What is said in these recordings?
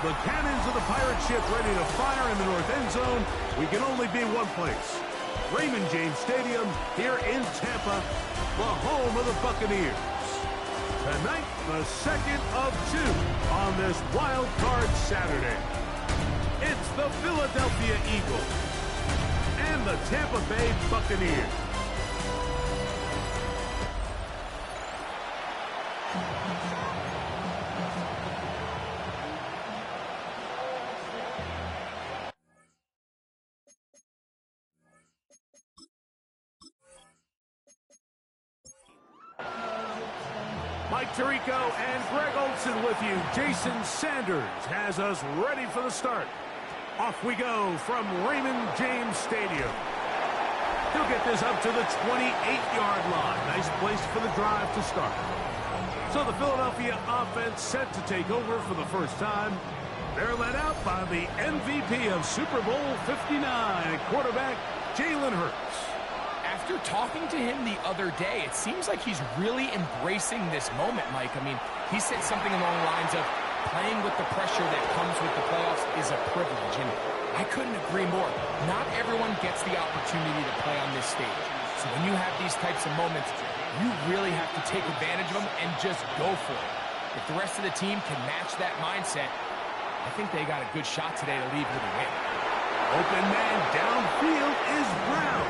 the cannons of the pirate ship ready to fire in the north end zone, we can only be one place. Raymond James Stadium here in Tampa, the home of the Buccaneers. Tonight, the second of two on this wild card Saturday. It's the Philadelphia Eagles and the Tampa Bay Buccaneers. Mike Tirico and Greg Olson with you. Jason Sanders has us ready for the start. Off we go from Raymond James Stadium. He'll get this up to the 28-yard line. Nice place for the drive to start. So the Philadelphia offense set to take over for the first time. They're led out by the MVP of Super Bowl 59, quarterback Jalen Hurts. After talking to him the other day, it seems like he's really embracing this moment, Mike. I mean, he said something along the lines of playing with the pressure that comes with the playoffs is a privilege, and I couldn't agree more. Not everyone gets the opportunity to play on this stage. So when you have these types of moments, you really have to take advantage of them and just go for it. If the rest of the team can match that mindset, I think they got a good shot today to leave with a win. Open man downfield is Brown.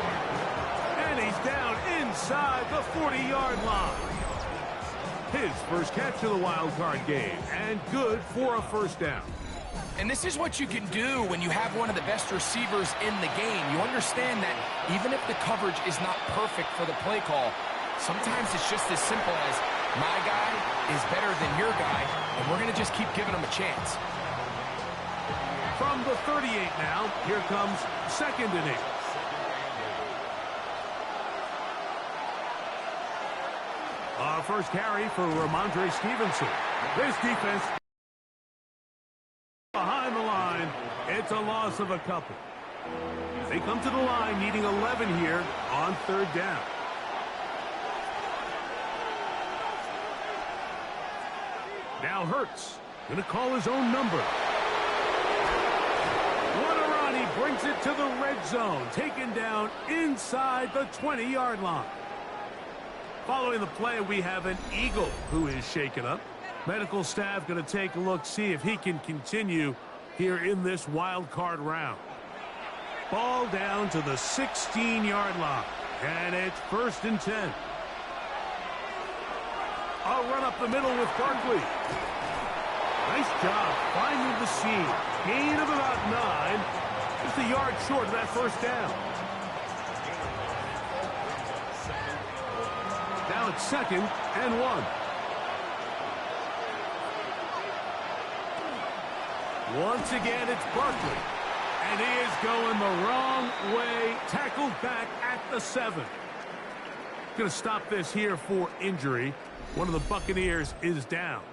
And he's down inside the 40-yard line. His first catch of the wild card game, and good for a first down. And this is what you can do when you have one of the best receivers in the game. You understand that even if the coverage is not perfect for the play call, sometimes it's just as simple as my guy is better than your guy, and we're going to just keep giving him a chance. From the 38 now, here comes second and 8. First carry for Ramondre Stevenson. This defense behind the line. It's a loss of a couple. They come to the line needing 11 here on third down. Now Hurts going to call his own number. He brings it to the red zone, taken down inside the 20-yard line. Following the play, we have an Eagle who is shaken up. Medical staff going to take a look, see if he can continue here in this wild card round. Ball down to the 16-yard line, and it's first and 10. A run up the middle with Barkley. Nice job finding the seam. Gain of about 9. Just a yard short of that first down. Now it's second and 1. Once again, it's Barkley. And he is going the wrong way. Tackled back at the 7. Going to stop this here for injury. One of the Buccaneers is down.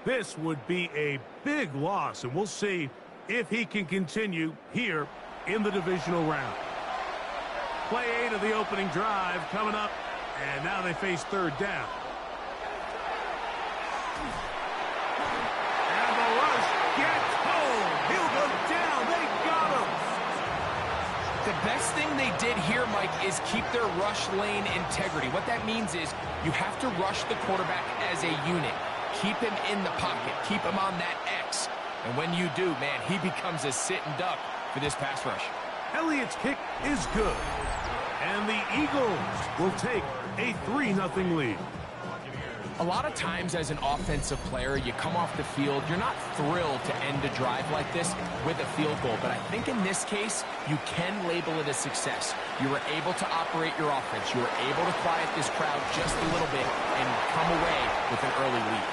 This would be a big loss, and we'll see if he can continue here in the divisional round. Play 8 of the opening drive coming up, and now they face third down. And the rush gets home. He'll go down. They got him. The best thing they did here, Mike, is keep their rush lane integrity. What that means is you have to rush the quarterback as a unit. Keep him in the pocket. Keep him on that X. And when you do, man, he becomes a sitting duck for this pass rush. Elliott's kick is good. And the Eagles will take a 3-0 lead. A lot of times as an offensive player, you come off the field, you're not thrilled to end a drive like this with a field goal. But I think in this case, you can label it a success. You were able to operate your offense. You were able to quiet this crowd just a little bit and come away with an early lead.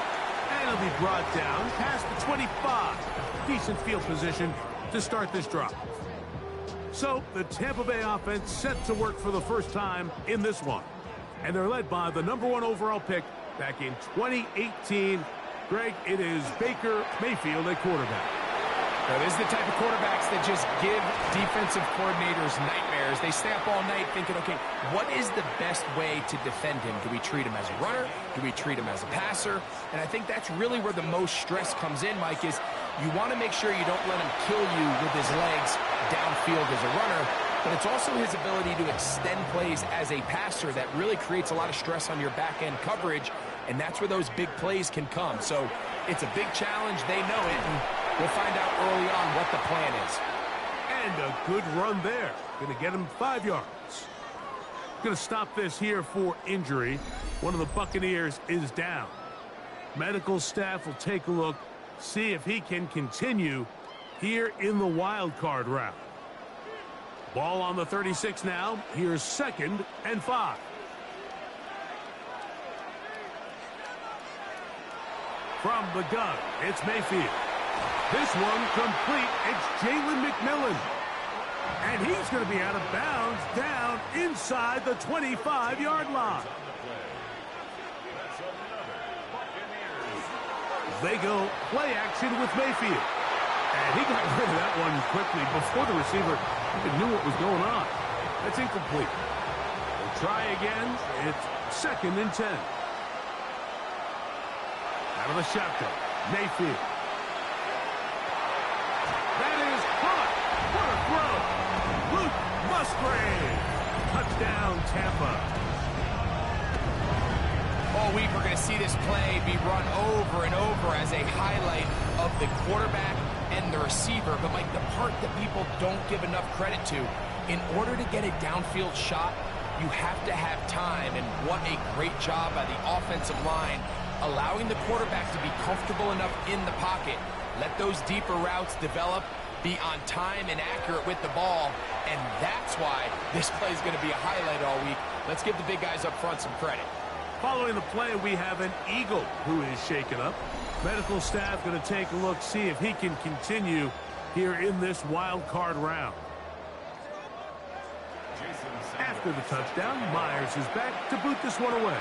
And it'll be brought down past the 25. Decent field position to start this drive. So the Tampa Bay offense set to work for the first time in this one. And they're led by the #1 overall pick back in 2018. Greg, it is Baker Mayfield at quarterback. Now, this is the type of quarterbacks that just give defensive coordinators nightmares. They stay up all night thinking, okay, what is the best way to defend him? Do we treat him as a runner? Do we treat him as a passer? And I think that's really where the most stress comes in, Mike, is you want to make sure you don't let him kill you with his legs downfield as a runner, but it's also his ability to extend plays as a passer that really creates a lot of stress on your back-end coverage, and that's where those big plays can come. So it's a big challenge. They know it, and we'll find out early on what the plan is. And a good run there. Going to get him 5 yards. Going to stop this here for injury. One of the Buccaneers is down. Medical staff will take a look, see if he can continue here in the wild card round. Ball on the 36 now. Here's 2nd and 5. From the gun, it's Mayfield. This one complete. It's Jalen McMillan. And he's going to be out of bounds down inside the 25-yard line. They go play action with Mayfield. And he got rid of that one quickly before the receiver even knew what was going on. That's incomplete. They'll try again. It's 2nd and 10. Out of the shotgun, Mayfield. That is caught. What a throw. Luke Musgrave. Touchdown, Tampa. All week we're going to see this play be run over and over as a highlight of the quarterback and the receiver. But, Mike, the part that people don't give enough credit to, in order to get a downfield shot, you have to have time. And what a great job by the offensive line, allowing the quarterback to be comfortable enough in the pocket. Let those deeper routes develop, be on time and accurate with the ball, and that's why this play is going to be a highlight all week. Let's give the big guys up front some credit. Following the play, we have an Eagle who is shaken up. Medical staff going to take a look, see if he can continue here in this wild card round. After the touchdown, Myers is back to boot this one away.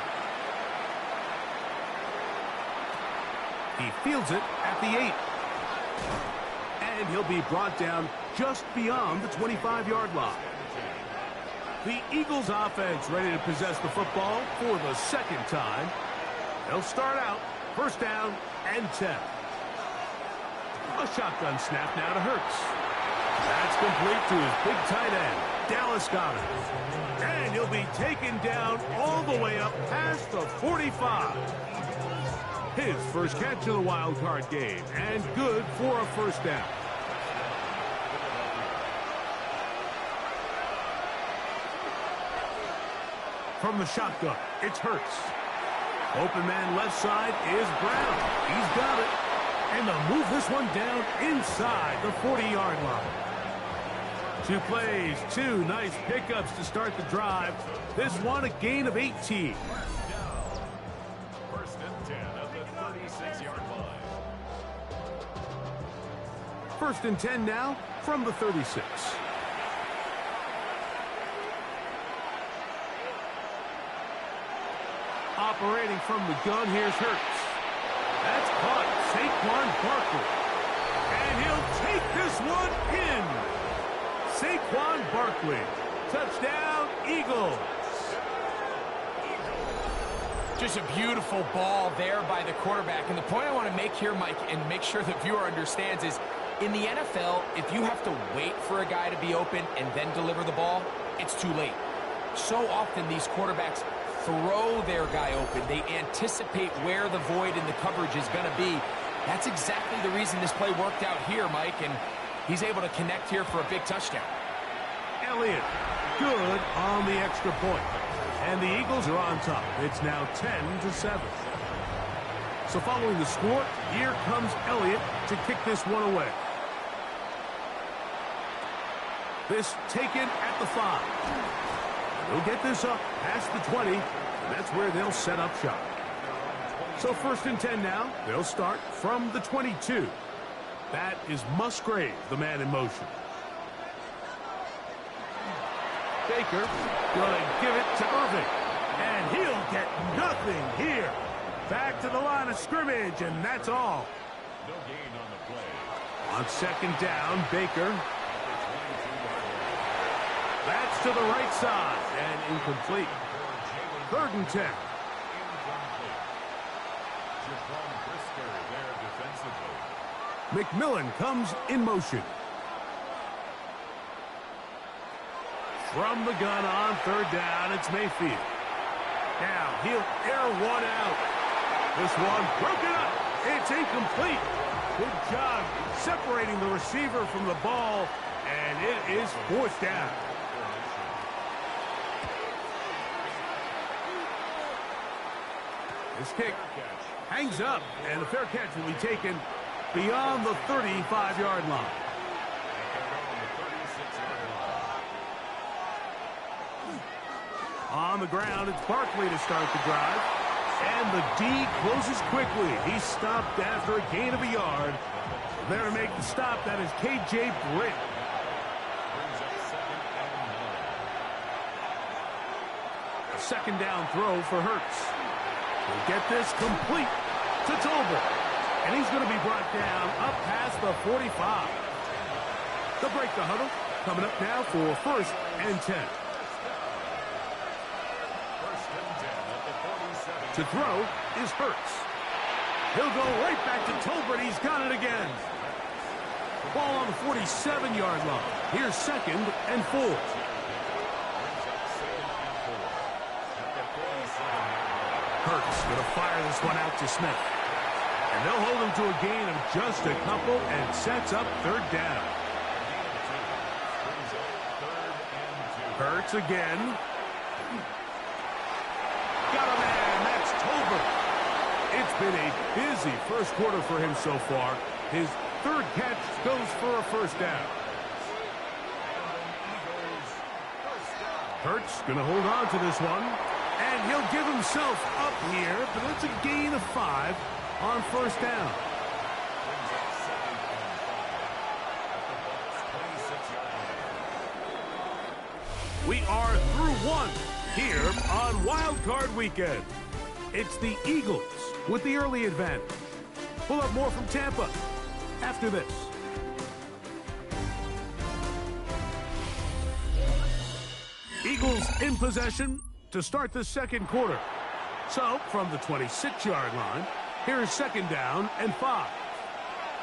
He fields it at the 8. And he'll be brought down just beyond the 25-yard line. The Eagles offense ready to possess the football for the 2nd time. They'll start out 1st down and 10. A shotgun snap now to Hurts. That's complete to his big tight end, Dallas Goedert. And he'll be taken down all the way up past the 45. His first catch of the wild card game, and good for a 1st down. From the shotgun, it's Hurts. Open man left side is Brown. He's got it. And they'll move this one down inside the 40-yard line. 2 plays, 2 nice pickups to start the drive. This one a gain of 18. 1st and 10 at the 36-yard line. 1st and 10 now from the 36. Operating from the gun, here's Hurts. That's caught. Saquon Barkley. And he'll take this one in. Saquon Barkley. Touchdown, Eagles. Just a beautiful ball there by the quarterback. And the point I want to make here, Mike, and make sure the viewer understands is, in the NFL, if you have to wait for a guy to be open and then deliver the ball, it's too late. So often these quarterbacks throw their guy open. They anticipate where the void in the coverage is going to be. That's exactly the reason this play worked out here, Mike, and he's able to connect here for a big touchdown. Elliott, good on the extra point. And the Eagles are on top. It's now 10-7. So following the score, here comes Elliott to kick this one away. This taken at the 5. They'll get this up past the 20, and that's where they'll set up shop. So 1st and 10 now. They'll start from the 22. That is Musgrave, the man in motion. Baker going to give it to Irving, and he'll get nothing here. Back to the line of scrimmage, and that's all. No gain on the play. On second down, Baker. That's to the right side and incomplete. 3rd and 10. McMillan comes in motion. From the gun on 3rd down, it's Mayfield. Now he'll air one out. This one broken up. It's incomplete. Good job separating the receiver from the ball, and it is 4th down. This kick hangs up, and the fair catch will be taken beyond the 35-yard line. On the ground, it's Barkley to start the drive. And the D closes quickly. He stopped after a gain of a yard. There to make the stop, that is K.J. Britt. A 2nd down throw for Hurts. He'll get this complete to Tolbert. And he's going to be brought down up past the 45. They'll break the huddle. Coming up now for 1st and 10. To throw is Hurts. He'll go right back to Tolbert. He's got it again. Ball on the 47-yard line. Here's 2nd and 4. Hurts going to fire this one out to Smith. And they'll hold him to a gain of just a couple and sets up 3rd down. Hurts again. Got a man. That's Tolbert. It's been a busy 1st quarter for him so far. His 3rd catch goes for a 1st down. Hurts going to hold on to this one. And he'll give himself up here, but that's a gain of 5 on 1st down. We are through 1 here on Wild Card Weekend. It's the Eagles with the early advantage. We'll have more from Tampa after this. Eagles in possession to start the 2nd quarter. So, from the 26-yard line, here's 2nd down and 5.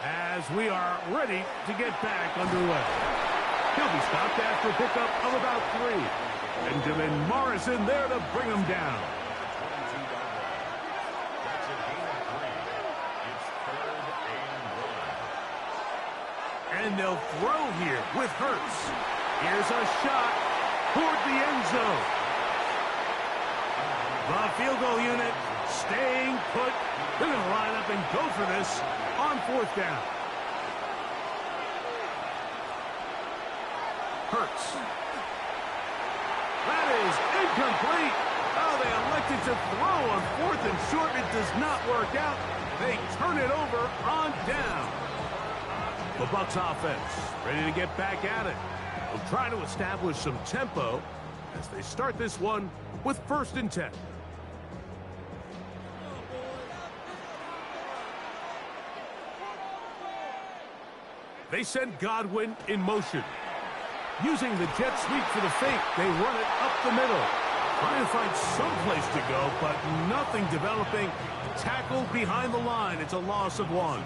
As we are ready to get back underway. He'll be stopped after a pickup of about 3. Benjamin Morrison there to bring him down. And they'll throw here with Hurts. Here's a shot toward the end zone. The field goal unit staying put. They're going to line up and go for this on 4th down. Hurts. That is incomplete. Oh, they elected to throw on 4th and short. It does not work out. They turn it over on down. The Bucs offense ready to get back at it. They'll try to establish some tempo as they start this one with 1st and 10. They send Godwin in motion. Using the jet sweep for the fake, they run it up the middle. Trying to find some place to go, but nothing developing. Tackled behind the line. It's a loss of 1.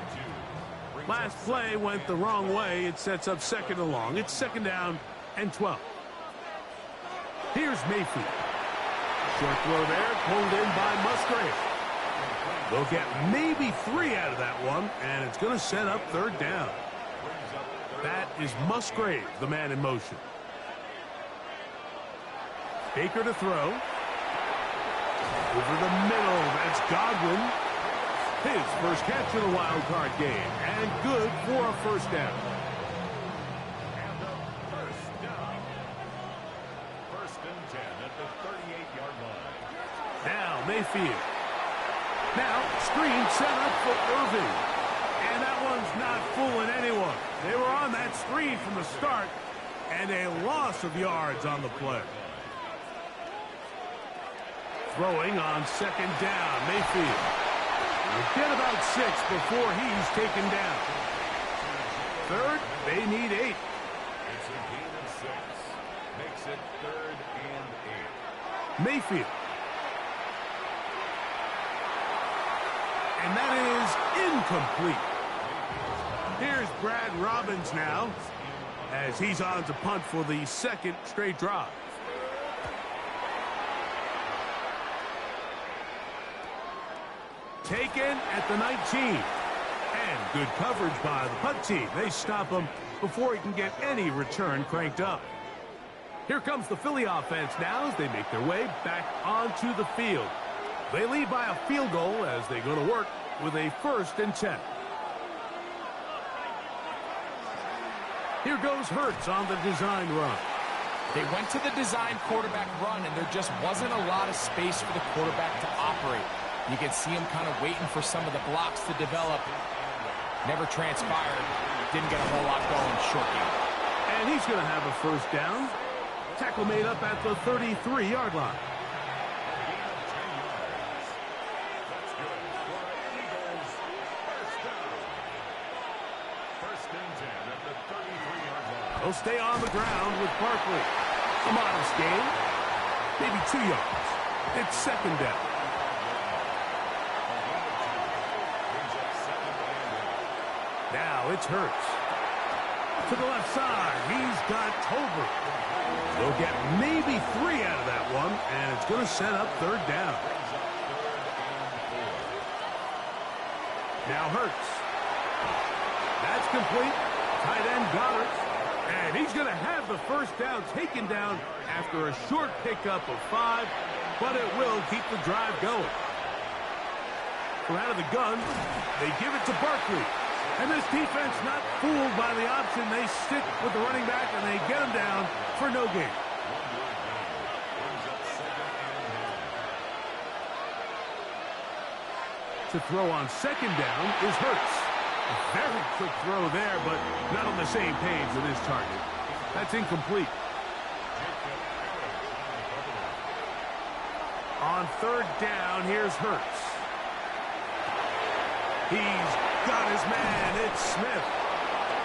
Last play went the wrong way. It sets up 2nd and long. It's 2nd down and 12. Here's Mayfield. Short throw there, pulled in by Musgrave. They'll get maybe 3 out of that one, and it's going to set up 3rd down. That is Musgrave, the man in motion. Baker to throw. Over the middle, that's Godwin. His first catch of the wild card game, and good for a 1st down. And a 1st down. 1st and 10 at the 38-yard line. Now Mayfield. Now screen set up for Irving. And that one's not fooling anyone. They were on that screen from the start, and a loss of yards on the play. Throwing on 2nd down, Mayfield. We'll get about 6 before he's taken down. third, they need 8. It's a gain of 6. Makes it 3rd and 8. Mayfield. And that is incomplete. Here's Brad Robbins now, as he's on to punt for the second straight drive. Taken at the 19. And good coverage by the punt team. They stop him before he can get any return cranked up. Here comes the Philly offense now as they make their way back onto the field. They lead by a field goal as they go to work with a 1st and 10. Here goes Hurts on the design run. They went to the design quarterback run, and there just wasn't a lot of space for the quarterback to operate. You can see him kind of waiting for some of the blocks to develop. Never transpired. Didn't get a whole lot going. Short game. And he's going to have a 1st down. Tackle made up at the 33-yard line. That's good for Eagles. 1st down. 1st and 10 at the 33-yard line. They'll stay on the ground with Barkley. A modest gain. Maybe 2 yards. It's 2nd down. Now it's Hurts. To the left side, he's got Tolbert. They'll get maybe 3 out of that one, and it's going to set up 3rd down. Now Hurts. That's complete. Tight end Goddard. And he's going to have the 1st down taken down after a short pickup of 5, but it will keep the drive going. From out of the gun, they give it to Barkley. And this defense not fooled by the option. They stick with the running back, and they get him down for no gain. To throw on 2nd down is Hurts. A very quick throw there, but not on the same page with his target. That's incomplete. On 3rd down, here's Hurts. He's got his man. It's Smith.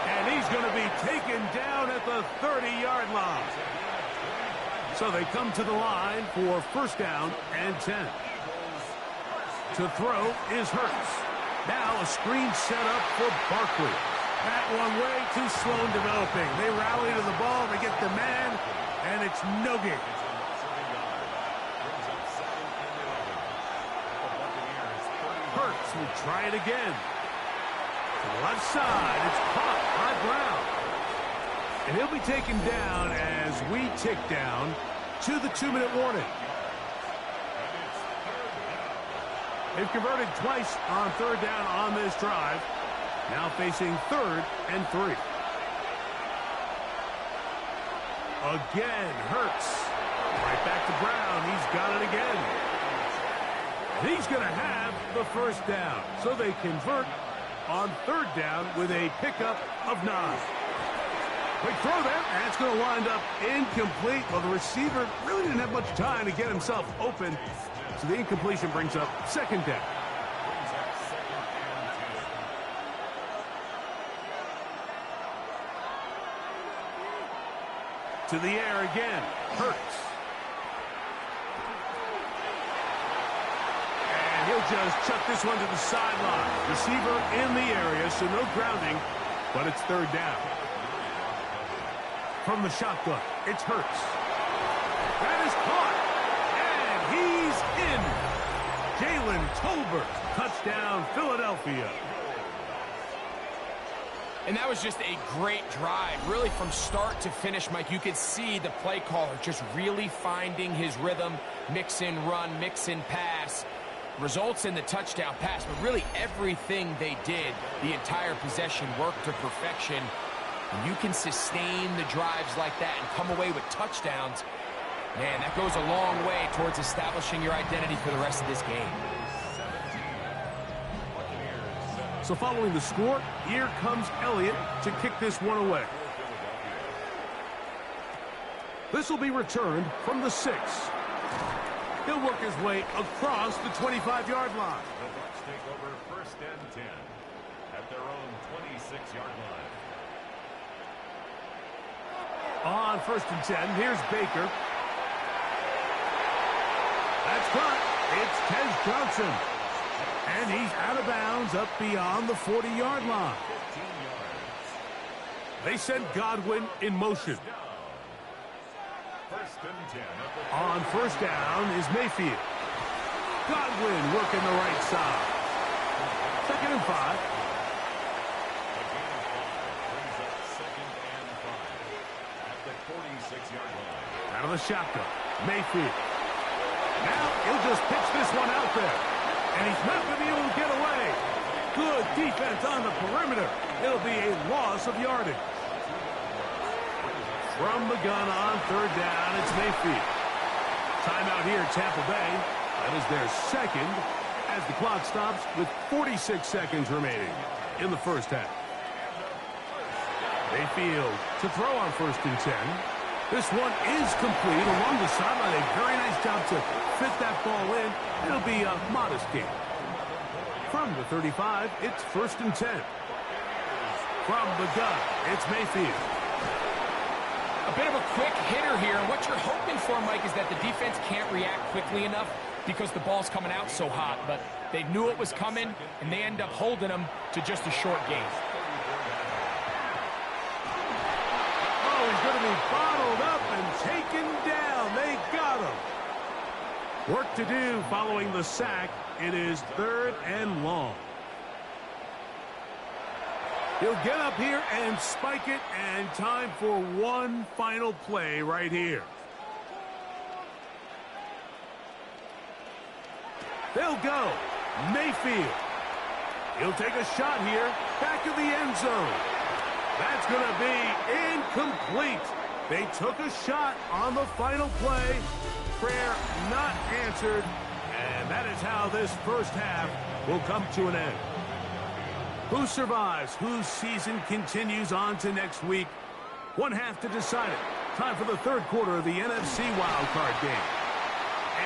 And he's going to be taken down at the 30-yard line. So they come to the line for 1st down and 10. To throw is Hurts. Now a screen set up for Barkley. That one way too slow in developing. They rally to the ball. They get the man, and it's no gain. Hurts will try it again. To the left side, it's caught by Brown. And he'll be taken down as we tick down to the 2-minute warning. They've converted twice on 3rd down on this drive. Now facing 3rd and 3. Again, Hurts. Right back to Brown. He's got it again. He's going to have the 1st down. So they convert on 3rd down with a pickup of 9. Quick throw there, and it's going to wind up incomplete. Well, the receiver really didn't have much time to get himself open. So the incompletion brings up 2nd down. To the air again, Hurts. And he'll just chuck this one to the sideline. Receiver in the area, so no grounding, but it's 3rd down. From the shotgun, it's Hurts. That is caught. He's in. Jalen Tolbert. Touchdown, Philadelphia. And that was just a great drive. Really, from start to finish, Mike, you could see the play caller just really finding his rhythm. Mix in run, mix in pass. Results in the touchdown pass. But really, everything they did, the entire possession, worked to perfection. And you can sustain the drives like that and come away with touchdowns. Man, that goes a long way towards establishing your identity for the rest of this game. So following the score, here comes Elliott to kick this one away. This will be returned from the 6. He'll work his way across the 25-yard line. The Bucs take over 1st and 10 at their own 26-yard line. On 1st and 10, here's Baker. That's caught. It's Tez Johnson. And he's out of bounds up beyond the 40-yard line. They send Godwin in motion. On 1st down is Mayfield. Godwin working the right side. 2nd and 5. Out of the shotgun, Mayfield. Now he'll just pitch this one out there. And he's not going to be able to get away. Good defense on the perimeter. It'll be a loss of yardage. From the gun on 3rd down, it's Mayfield. Timeout here, Tampa Bay. That is their second as the clock stops with 46 seconds remaining in the first half. Mayfield to throw on 1st and 10. This one is complete along the sideline. A very nice job to fit that ball in. It'll be a modest gain. From the 35, it's 1st and 10. From the gun, it's Mayfield. A bit of a quick hitter here. What you're hoping for, Mike, is that the defense can't react quickly enough because the ball's coming out so hot. But they knew it was coming, and they end up holding them to just a short gain. Oh, he's going to be bottled up and taken down. They got him. Work to do following the sack. It is 3rd and long. He'll get up here and spike it, and time for one final play right here. They'll go. Mayfield. He'll take a shot here. Back of the end zone. That's going to be incomplete. They took a shot on the final play. Prayer not answered. And that is how this first half will come to an end. Who survives? Whose season continues on to next week? One half to decide it. Time for the 3rd quarter of the NFC wildcard game.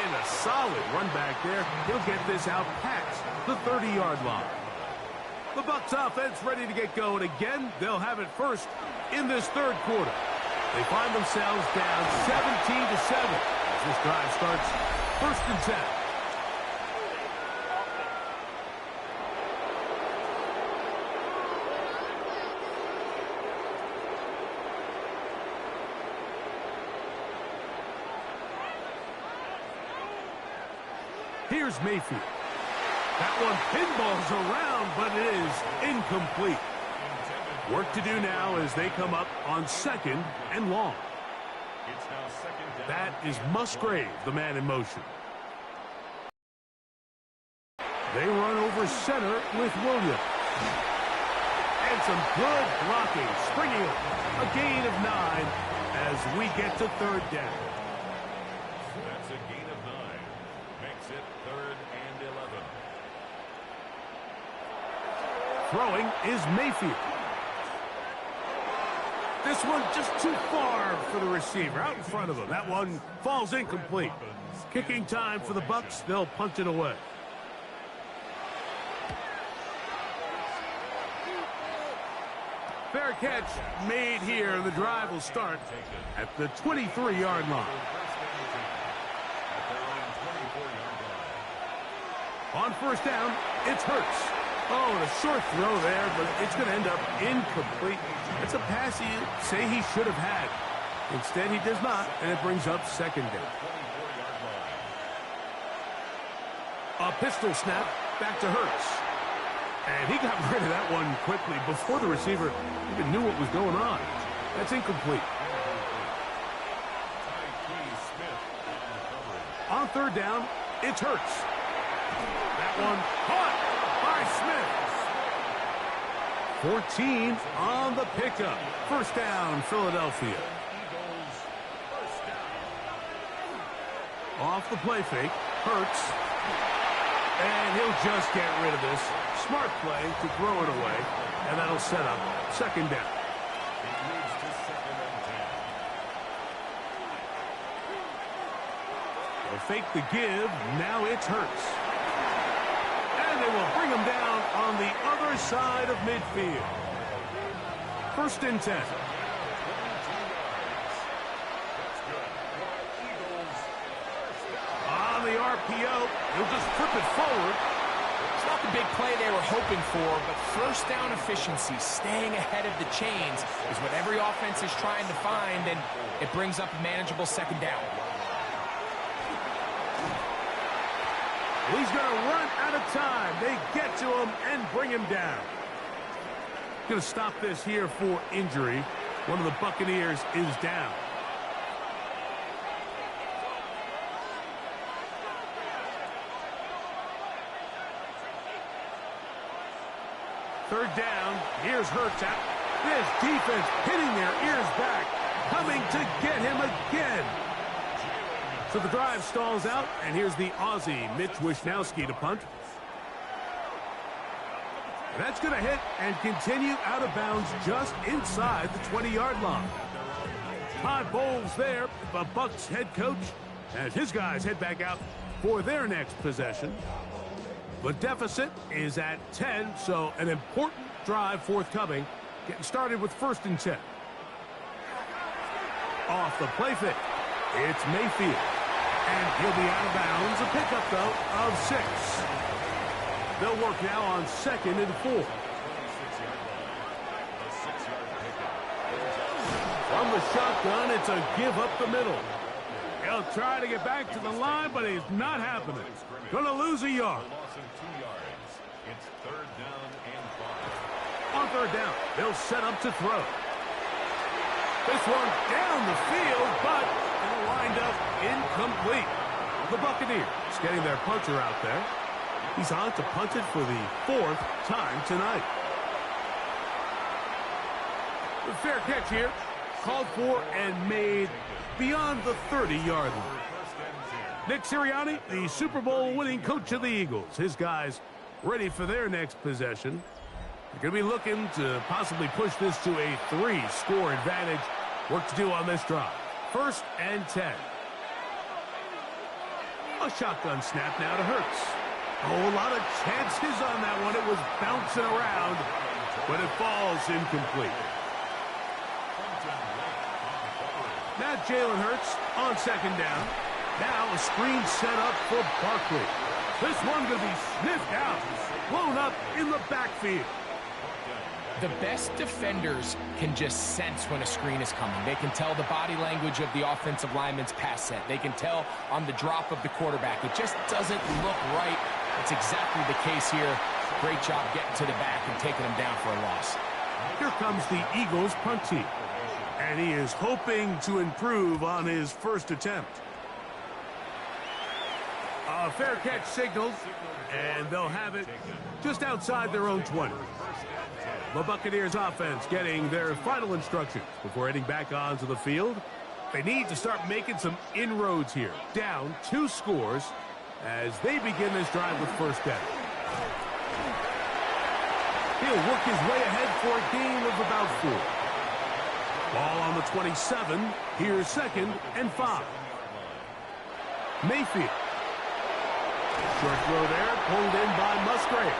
And a solid run back there. He'll get this out past the 30-yard line. The Bucs offense ready to get going again. They'll have it first in this 3rd quarter. They find themselves down 17-7 as this drive starts 1st and 10. Here's Mayfield. That one pinballs around, but it is incomplete. Work to do now as they come up on 2nd and long. That is Musgrave, the man in motion. They run over center with Williams. And some good blocking, springing a gain of 9 as we get to 3rd down. That's a gain of 9. Makes it 3rd and 11. Throwing is Mayfield. This one just too far for the receiver, out in front of him. That one falls incomplete. Kicking time for the Bucs. They'll punt it away. Fair catch made here. The drive will start at the 23-yard line. On 1st down, it's Hurts. Oh, and a short throw there, but it's going to end up incomplete. It's a pass you say he should have had. Instead, he does not, and it brings up 2nd down. A pistol snap back to Hurts. And he got rid of that one quickly before the receiver even knew what was going on. That's incomplete. On 3rd down, it's Hurts. That one caught by Smith. 14 on the pickup. 1st down, Philadelphia. Off the play fake, Hurts. And he'll just get rid of this. Smart play to throw it away. And that'll set up 2nd down. They'll fake the give. Now it's Hurts. And they will bring him down on the other side of midfield. 1st and 10. RPO. He'll just flip it forward. It's not the big play they were hoping for, but first down efficiency, staying ahead of the chains, is what every offense is trying to find, and it brings up a manageable second down. He's going to run out of time. They get to him and bring him down. Going to stop this here for injury. One of the Buccaneers is down. Third down. Here's Hurts out. This defense hitting their ears back, coming to get him again. So the drive stalls out, and here's the Aussie, Mitch Wishnowsky, to punt. That's going to hit and continue out of bounds just inside the 20-yard line. Todd Bowles there, the Bucs head coach, as his guys head back out for their next possession. The deficit is at 10, so an important drive forthcoming. Getting started with 1st and 10. Off the play fake. It's Mayfield. And he'll be out of bounds. A pickup, though, of 6. They'll work now on 2nd and 4. From the shotgun, it's a give up the middle. He'll try to get back to the line, but he's not happening. Going to lose a yard. It's 3rd down and 5. On 3rd down, they'll set up to throw. This one down the field, but it'll wind up incomplete. The Buccaneers getting their punter out there. He's on to punt it for the 4th time tonight. The fair catch here, called for and made beyond the 30-yard line. Nick Sirianni, the Super Bowl winning coach of the Eagles. His guys ready for their next possession. They're going to be looking to possibly push this to a 3-score advantage. Work to do on this drive. 1st and 10. A shotgun snap now to Hurts. Oh, a lot of chances on that one. It was bouncing around, but it falls incomplete. Now Jalen Hurts on 2nd down. Now a screen set up for Barkley. This one going to be sniffed out, blown up in the backfield. The best defenders can just sense when a screen is coming. They can tell the body language of the offensive lineman's pass set. They can tell on the drop of the quarterback. It just doesn't look right. It's exactly the case here. Great job getting to the back and taking him down for a loss. Here comes the Eagles punt team. And he is hoping to improve on his first attempt. A fair catch signaled, and they'll have it just outside their own 20. The Buccaneers offense getting their final instructions before heading back onto the field. They need to start making some inroads here. Down 2 scores as they begin this drive with 1st down. He'll work his way ahead for a gain of about 4. Ball on the 27. Here's 2nd and 5. Mayfield. Short throw there, pulled in by Musgrave.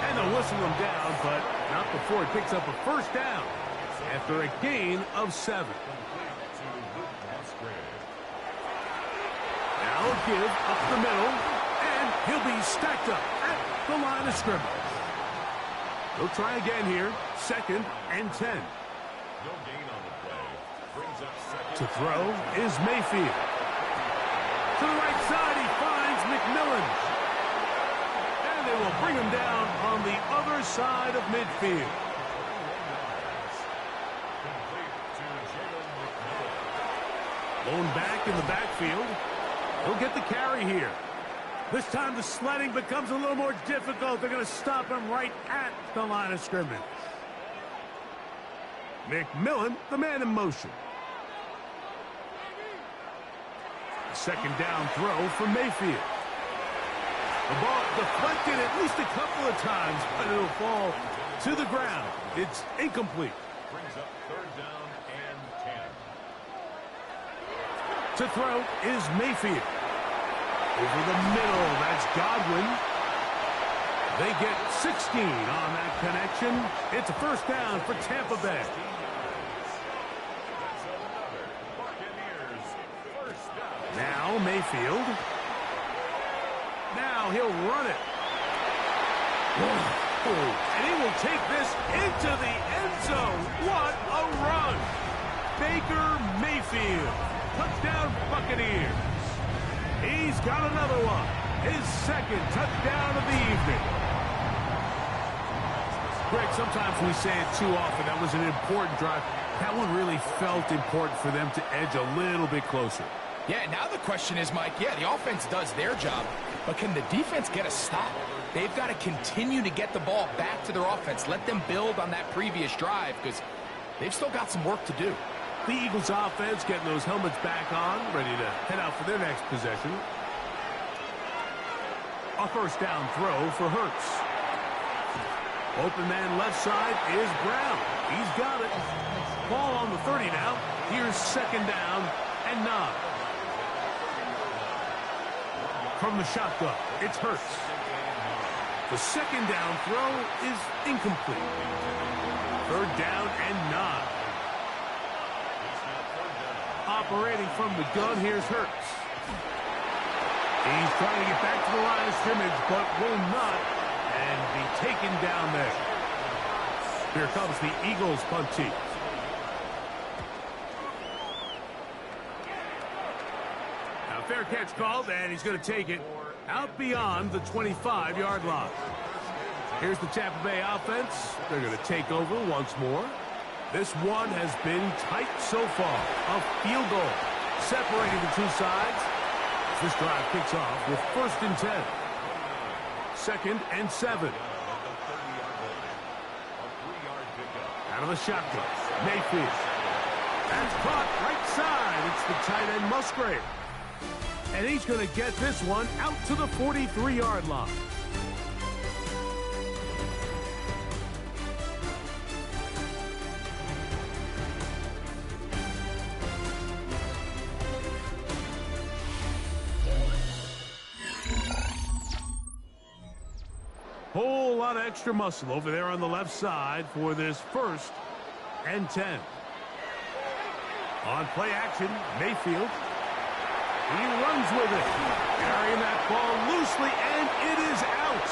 And they'll whistle him down, but not before he picks up a 1st down after a gain of 7. Now a give up the middle, and he'll be stacked up at the line of scrimmage. They'll try again here, 2nd and 10. No gain on the play. Brings up 2nd. To throw is Mayfield. To the right side, he finds McMillan. And they will bring him down on the other side of midfield. Blown back in the backfield. He'll get the carry here. This time the sledding becomes a little more difficult. They're going to stop him right at the line of scrimmage. McMillan, the man in motion. 2nd down throw from Mayfield. The ball deflected at least a couple of times, but it'll fall to the ground. It's incomplete. Brings up 3rd down and 10. To throw is Mayfield. Over the middle, that's Godwin. They get 16 on that connection. It's a 1st down for Tampa Bay. Now Mayfield. Now he'll run it. And he will take this into the end zone. What a run. Baker Mayfield. Touchdown Buccaneers. He's got another one. His second touchdown of the evening. Greg, sometimes we say it too often. That was an important drive. That one really felt important for them to edge a little bit closer. Yeah, now the question is, Mike, yeah, the offense does their job, but can the defense get a stop? They've got to continue to get the ball back to their offense. Let them build on that previous drive because they've still got some work to do. The Eagles offense getting those helmets back on, ready to head out for their next possession. A first down throw for Hurts. Open man left side is Brown. He's got it. Ball on the 30 now. Here's second down and 9. From the shotgun, it's Hurts. The second down throw is incomplete. Third down and 9. Operating from the gun, here's Hurts. He's trying to get back to the line of scrimmage, but will not, and be taken down there. Here comes the Eagles punt team. Now, fair catch called, and he's going to take it out beyond the 25-yard line. Here's the Tampa Bay offense. They're going to take over once more. This one has been tight so far. A field goal separating the two sides. This drive kicks off with 1st and 10. 2nd and 7. Out of the shotgun. Mayfield. That's caught right side. It's the tight end Musgrave. And he's going to get this one out to the 43-yard line. Whole lot of extra muscle over there on the left side for this 1st and 10. On play action, Mayfield. He runs with it. Carrying that ball loosely, and it is out.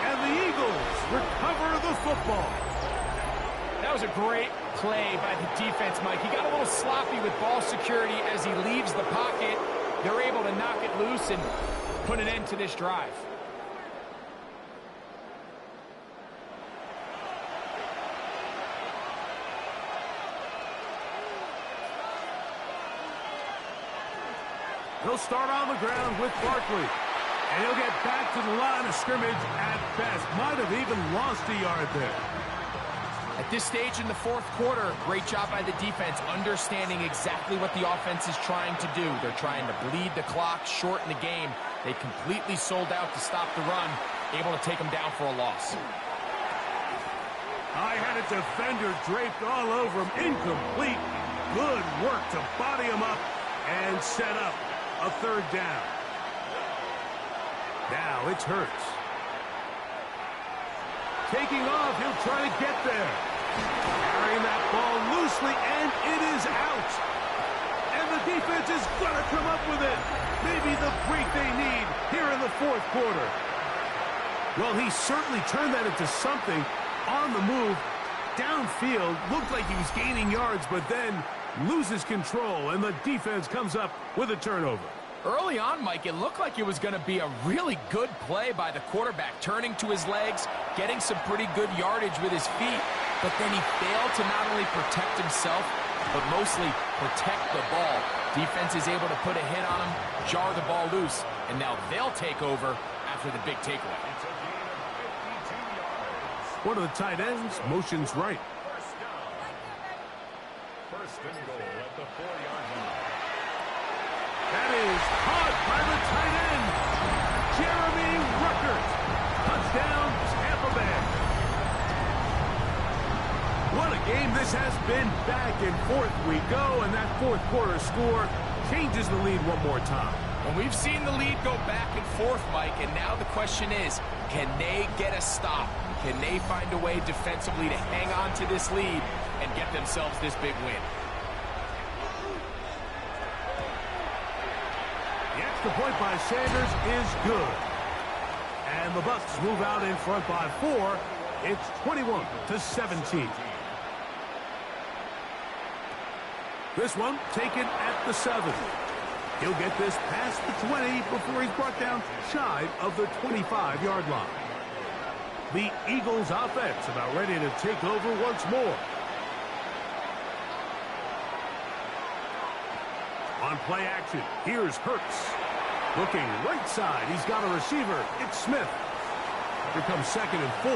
And the Eagles recover the football. That was a great play by the defense, Mike. He got a little sloppy with ball security as he leaves the pocket. They're able to knock it loose and put an end to this drive. He'll start on the ground with Barkley. And he'll get back to the line of scrimmage at best. Might have even lost a yard there. At this stage in the 4th quarter, great job by the defense, understanding exactly what the offense is trying to do. They're trying to bleed the clock, shorten the game. They completely sold out to stop the run, able to take them down for a loss. I had a defender draped all over him. Incomplete. Good work to body him up and set up a 3rd down. Now it's Hurts. Taking off, he'll try to get there. Carrying that ball loosely, and it is out. And the defense is going to come up with it. Maybe the break they need here in the 4th quarter. Well, he certainly turned that into something on the move. Downfield, looked like he was gaining yards, but then loses control, and the defense comes up with a turnover. Early on, Mike, it looked like it was going to be a really good play by the quarterback, turning to his legs, getting some pretty good yardage with his feet, but then he failed to not only protect himself, but mostly protect the ball. Defense is able to put a hit on him, jar the ball loose, and now they'll take over after the big takeaway. One of the tight ends motions right. 1st and goal at the 4-yard line. That is caught by the tight end, Jeremy Ruckert. Touchdown, Tampa Bay. What a game this has been. Back and forth we go, and that 4th quarter score changes the lead one more time. And we've seen the lead go back and forth, Mike, and now the question is, can they get a stop? Can they find a way defensively to hang on to this lead and get themselves this big win? Yes. extra point by Sanders is good. And the Bucs move out in front by 4. It's 21-17. This one taken at the 7. He'll get this past the 20 before he's brought down shy of the 25-yard line. The Eagles offense about ready to take over once more. On play action, here's Hurts. Looking right side, he's got a receiver. It's Smith. Here comes 2nd and 4.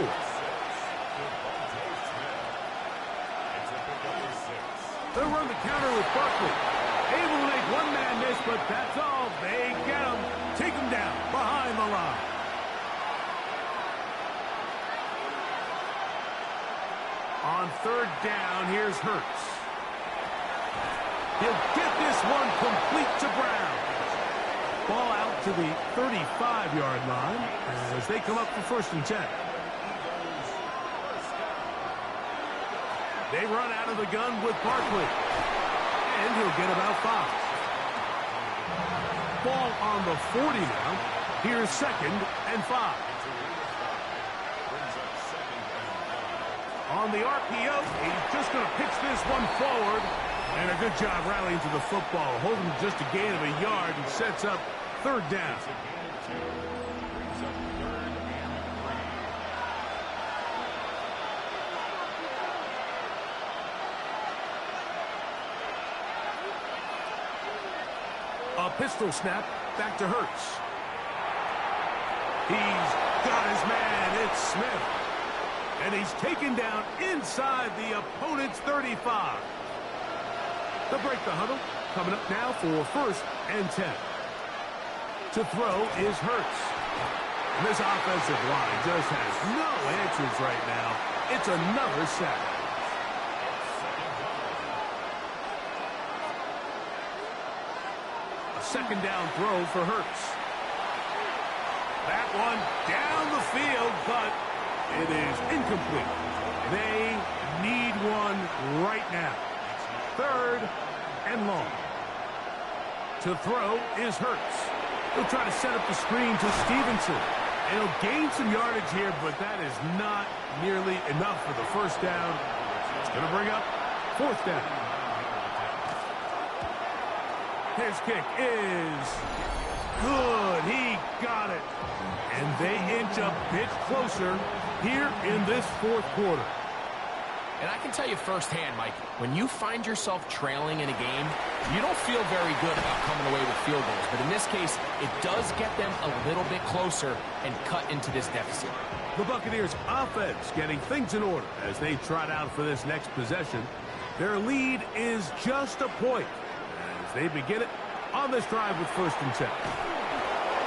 They'll run the counter with Barkley. Able to make one man miss, but that's all. They get him. Take him down behind the line. On 3rd down, here's Hurts. He'll get this one complete to Brown. Ball out to the 35-yard line as they come up for 1st and 10. They run out of the gun with Barkley. And he'll get about 5. Ball on the 40 now. Here's 2nd and 5. On the RPO, he's just going to pitch this one forward. And a good job rallying to the football. Holding just a gain of a yard and sets up 3rd down. A pistol snap back to Hurts. He's got his man. It's Smith. And he's taken down inside the opponent's 35. They'll break the huddle. Coming up now for 1st and 10. To throw is Hurts. And this offensive line just has no answers right now. It's another sack. A 2nd down throw for Hurts. That one down the field, but it is incomplete. They need one right now. 3rd and long. To throw is Hurts. He'll try to set up the screen to Stevenson. And he'll gain some yardage here, but that is not nearly enough for the 1st down. It's going to bring up 4th down. His kick is good. He got it. And they inch a bit closer here in this 4th quarter. And I can tell you firsthand, Mike, when you find yourself trailing in a game, you don't feel very good about coming away with field goals. But in this case, it does get them a little bit closer and cut into this deficit. The Buccaneers offense getting things in order as they trot out for this next possession. Their lead is just a point as they begin it on this drive with 1st and 10.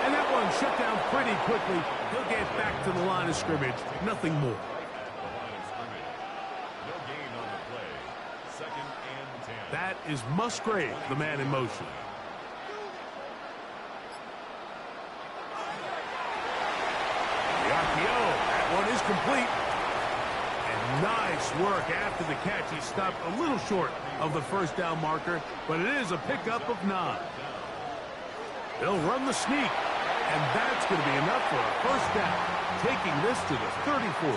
And that one shut down pretty quickly. He'll get back to the line of scrimmage. Nothing more. That is Musgrave, the man in motion. The RPO, that one is complete. And nice work after the catch. He stopped a little short of the 1st down marker, but it is a pickup of 9. They'll run the sneak, and that's going to be enough for a 1st down, taking this to the 34.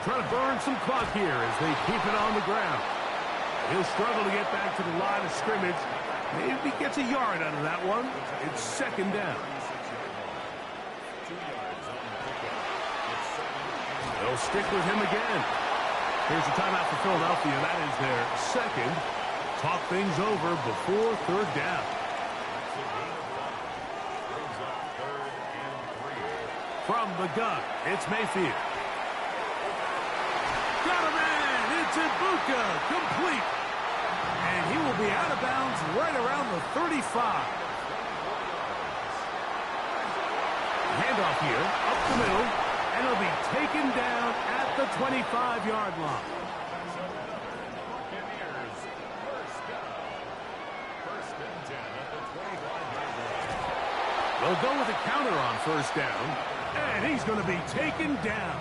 Trying to burn some clock here as they keep it on the ground. He'll struggle to get back to the line of scrimmage. Maybe gets a yard out of that one. It's 2nd down. They'll stick with him again. Here's a timeout for Philadelphia. That is their 2nd. Talk things over before 3rd down. From the gun, it's Mayfield. Got a man. It's Ibuka. Complete. And he will be out of bounds right around the 35. Handoff here, up the middle, and he'll be taken down at the 25-yard line. They'll go with a counter on 1st down, and he's going to be taken down.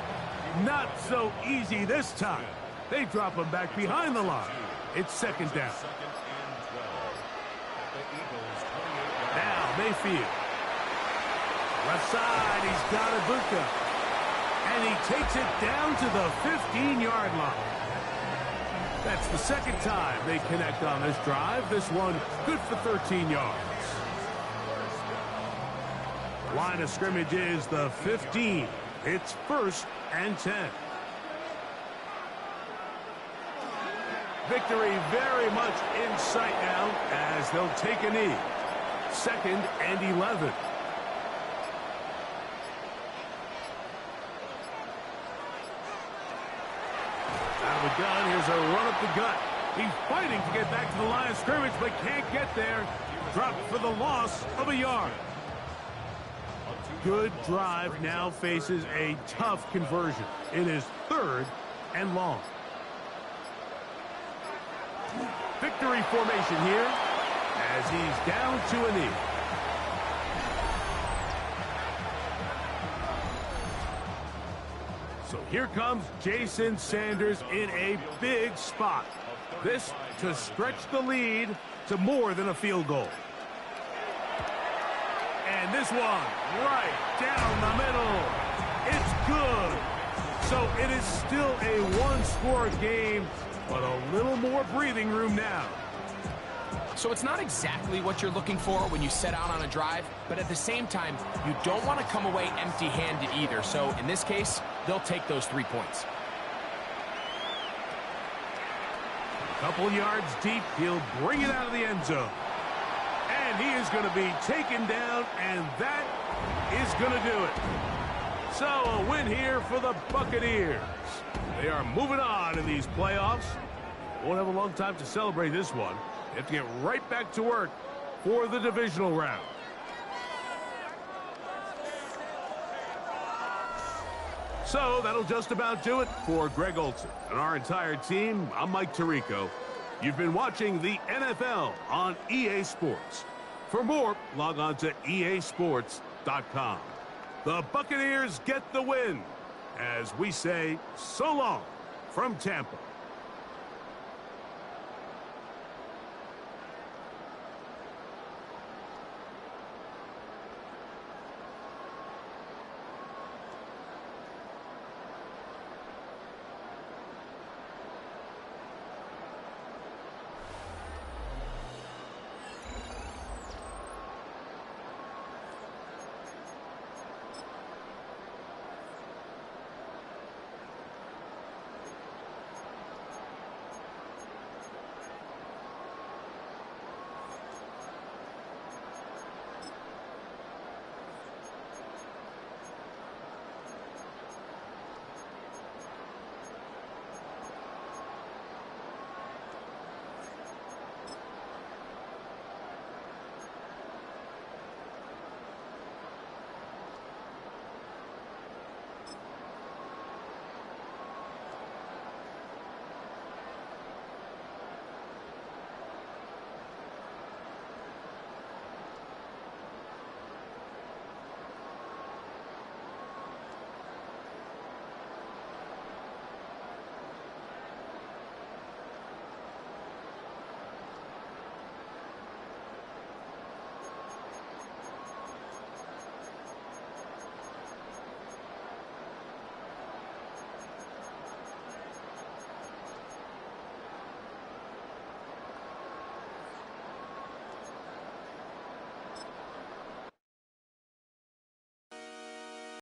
Not so easy this time. They drop him back behind the line. It's second down. Now Mayfield. Left side, he's got Ibuka. And he takes it down to the 15-yard line. That's the second time they connect on this drive. This one good for 13 yards. Line of scrimmage is the 15. It's 1st and 10. Victory very much in sight now as they'll take a knee. 2nd and 11. Out of the gun, here's a run up the gut. He's fighting to get back to the line of scrimmage, but can't get there. Dropped for the loss of a yard. Good drive now faces a tough conversion. It is 3rd and long. Victory formation here as he's down to a knee. So here comes Jason Sanders in a big spot. This to stretch the lead to more than a field goal. And this one right down the middle. It's good. So it is still a one-score game, but a little more breathing room now. So it's not exactly what you're looking for when you set out on a drive, but at the same time, you don't want to come away empty-handed either. So in this case, they'll take those 3 points. A couple yards deep, he'll bring it out of the end zone. And he is going to be taken down, and that is going to do it. So a win here for the Buccaneers. They are moving on in these playoffs. Won't have a long time to celebrate this one. They have to get right back to work for the divisional round. So that'll just about do it for Greg Olsen and our entire team. I'm Mike Tirico. You've been watching the NFL on EA Sports. For more, log on to easports.com. The Buccaneers get the win as we say so long from Tampa.